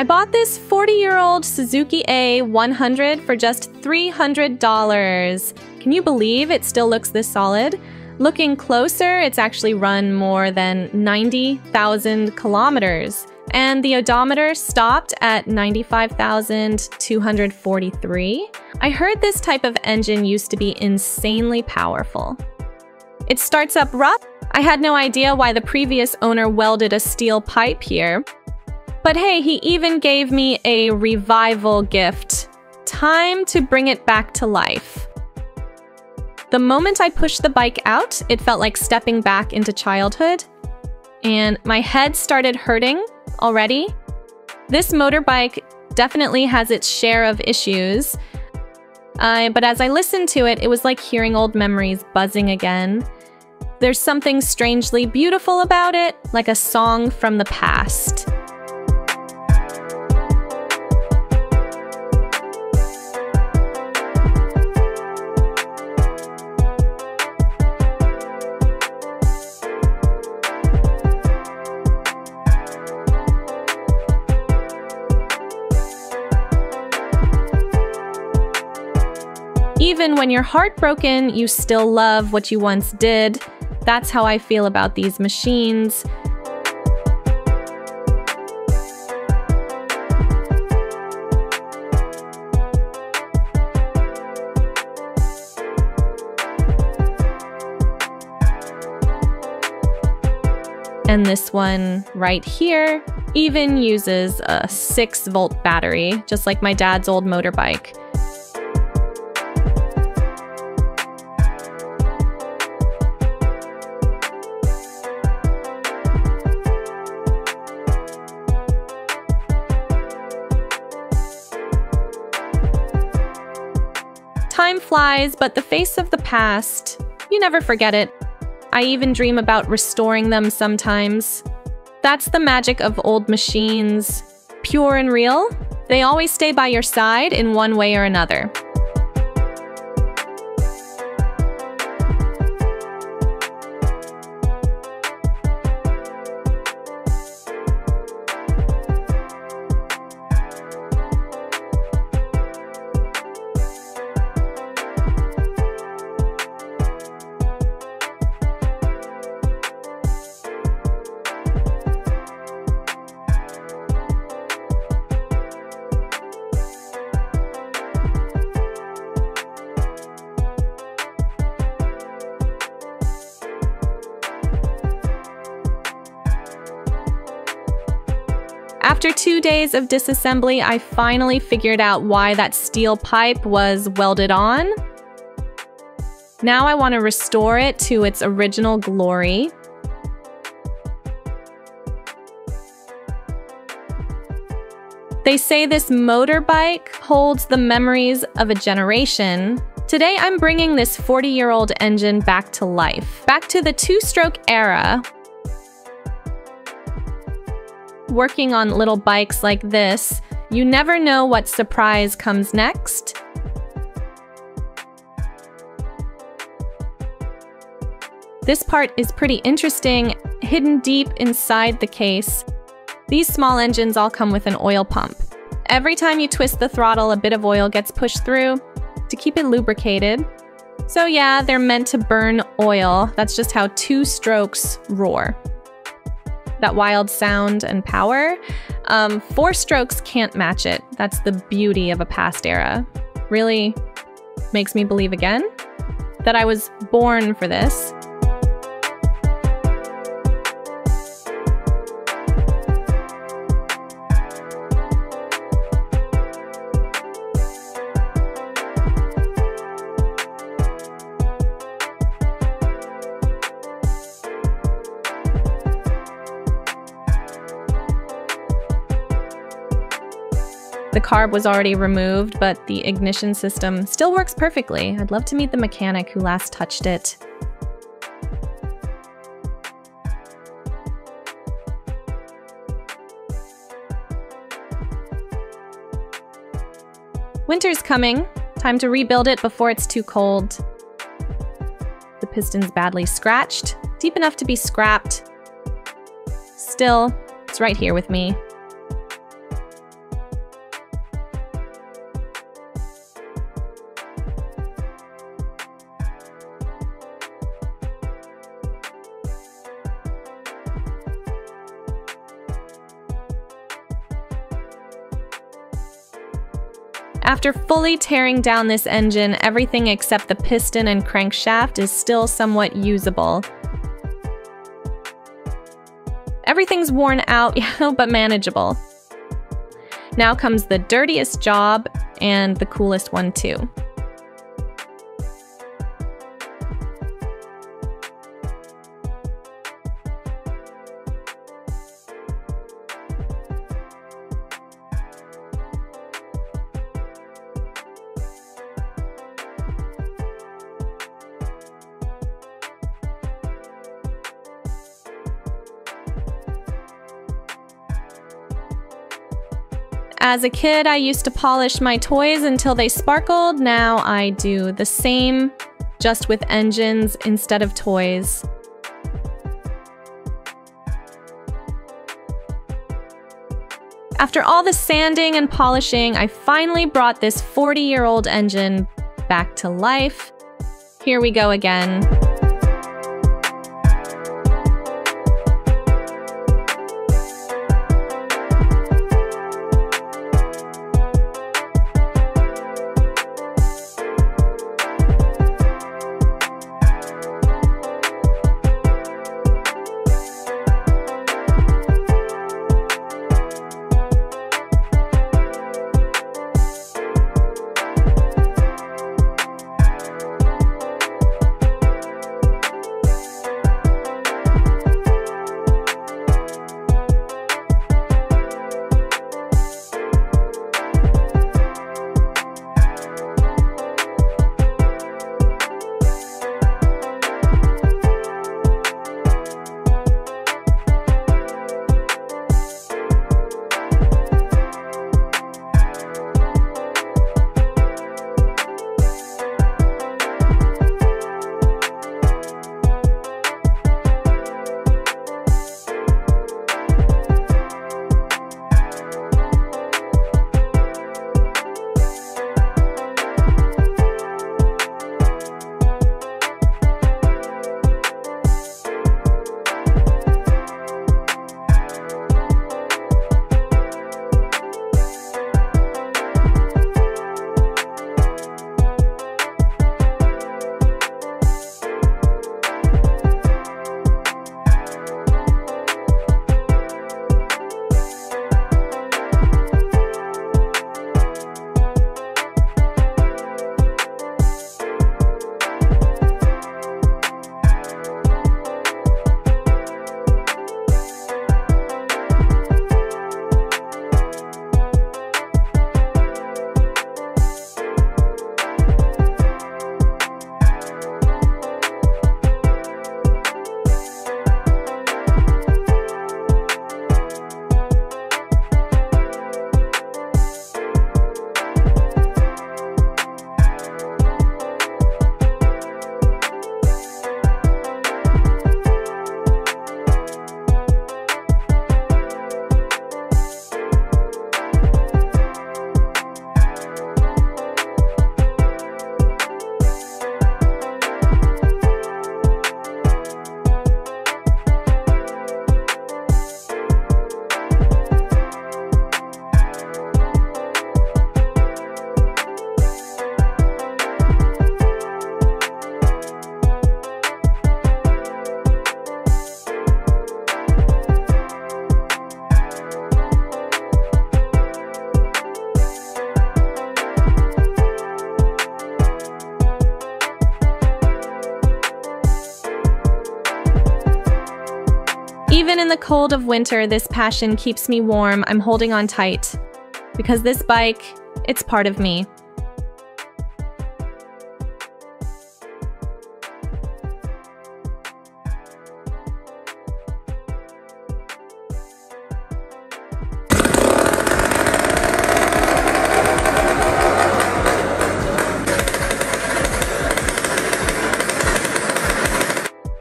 I bought this 40-year-old Suzuki A100 for just $300. Can you believe it still looks this solid? Looking closer, it's actually run more than 90,000 kilometers. And the odometer stopped at 95,243. I heard this type of engine used to be insanely powerful. It starts up rough. I had no idea why the previous owner welded a steel pipe here. But hey, he even gave me a revival gift. Time to bring it back to life. The moment I pushed the bike out, it felt like stepping back into childhood. And my head started hurting already. This motorbike definitely has its share of issues. But as I listened to it, it was like hearing old memories buzzing again. There's something strangely beautiful about it, like a song from the past. Even when you're heartbroken, you still love what you once did. That's how I feel about these machines. And this one right here even uses a 6-volt battery, just like my dad's old motorbike. Time flies, but the face of the past, you never forget it. I even dream about restoring them sometimes. That's the magic of old machines. Pure and real, they always stay by your side in one way or another. After 2 days of disassembly, I finally figured out why that steel pipe was welded on. Now I want to restore it to its original glory. They say this motorbike holds the memories of a generation. Today I'm bringing this 40-year-old engine back to life, back to the 2-stroke era. Working on little bikes like this, you never know what surprise comes next. This part is pretty interesting, hidden deep inside the case. These small engines all come with an oil pump. Every time you twist the throttle, a bit of oil gets pushed through to keep it lubricated. So yeah, they're meant to burn oil. That's just how 2 strokes roar. That wild sound and power. 4 strokes can't match it. That's the beauty of a past era. Really makes me believe again that I was born for this. The carb was already removed, but the ignition system still works perfectly. I'd love to meet the mechanic who last touched it. Winter's coming. Time to rebuild it before it's too cold. The piston's badly scratched, deep enough to be scrapped. Still, it's right here with me. After fully tearing down this engine, everything except the piston and crankshaft is still somewhat usable. Everything's worn out, but manageable. Now comes the dirtiest job, and the coolest one too. As a kid, I used to polish my toys until they sparkled. Now I do the same, just with engines instead of toys. After all the sanding and polishing, I finally brought this 40-year-old engine back to life. Here we go again. Even in the cold of winter, this passion keeps me warm. I'm holding on tight. Because this bike, it's part of me.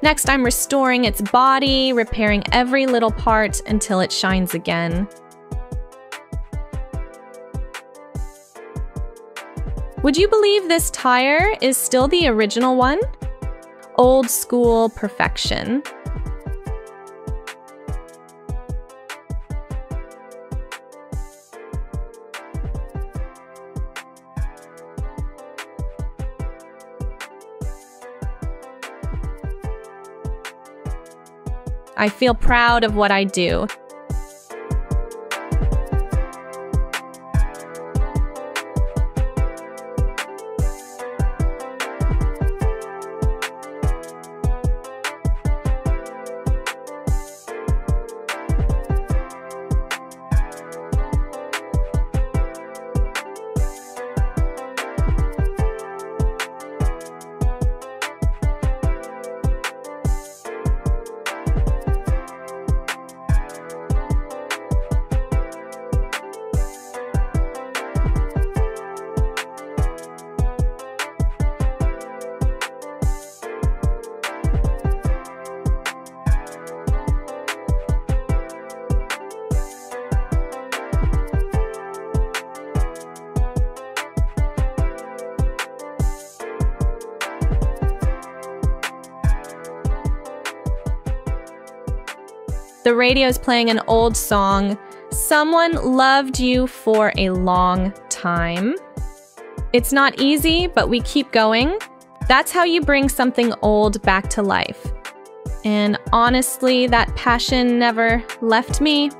Next, I'm restoring its body, repairing every little part until it shines again. Would you believe this tire is still the original one? Old school perfection. I feel proud of what I do. The radio's playing an old song. Someone loved you for a long time. It's not easy, but we keep going. That's how you bring something old back to life. And honestly, that passion never left me.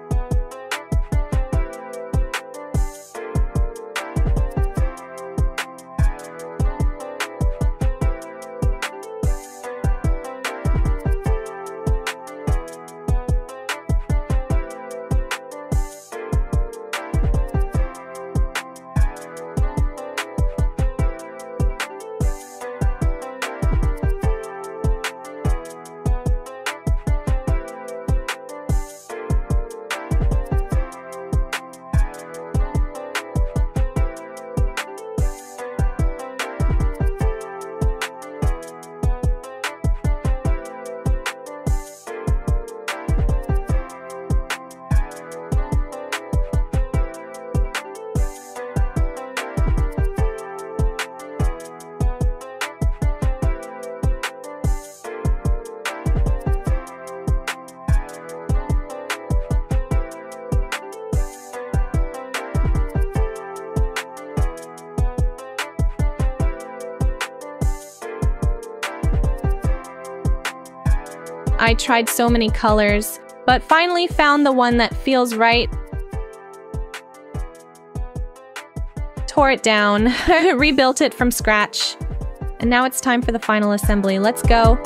I tried so many colors, but finally found the one that feels right. Tore it down, rebuilt it from scratch, and now it's time for the final assembly. Let's go.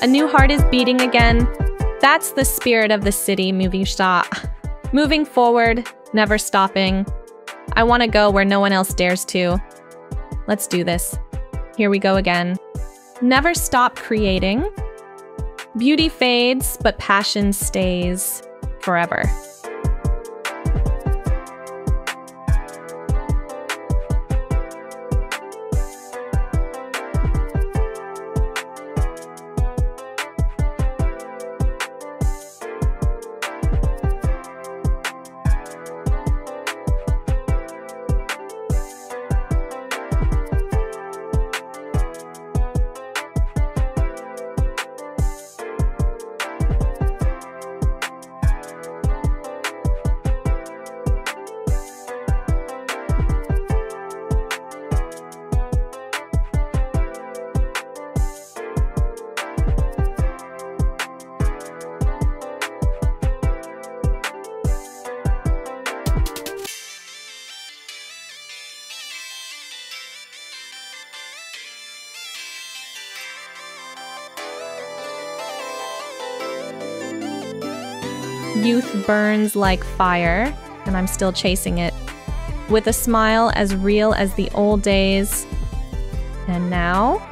A new heart is beating again. That's the spirit of the city moving forward, never stopping. I want to go where no one else dares to. Let's do this. Here we go again. Never stop creating. Beauty fades, but passion stays forever. youth burns like fire, and I'm still chasing it, with a smile as real as the old days. And now,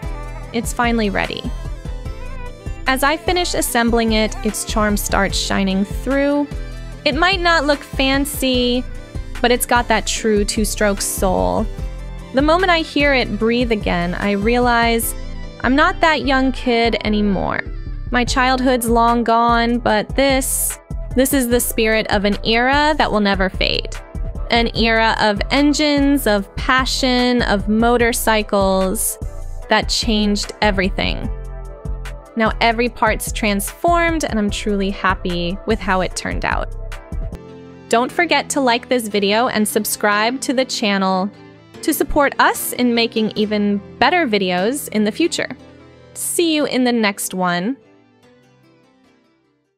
it's finally ready. As I finish assembling it, its charm starts shining through. It might not look fancy, but it's got that true two-stroke soul. The moment I hear it breathe again, I realize I'm not that young kid anymore. My childhood's long gone, but this is the spirit of an era that will never fade. An era of engines, of passion, of motorcycles that changed everything. Now every part's transformed, and I'm truly happy with how it turned out. Don't forget to like this video and subscribe to the channel to support us in making even better videos in the future. See you in the next one.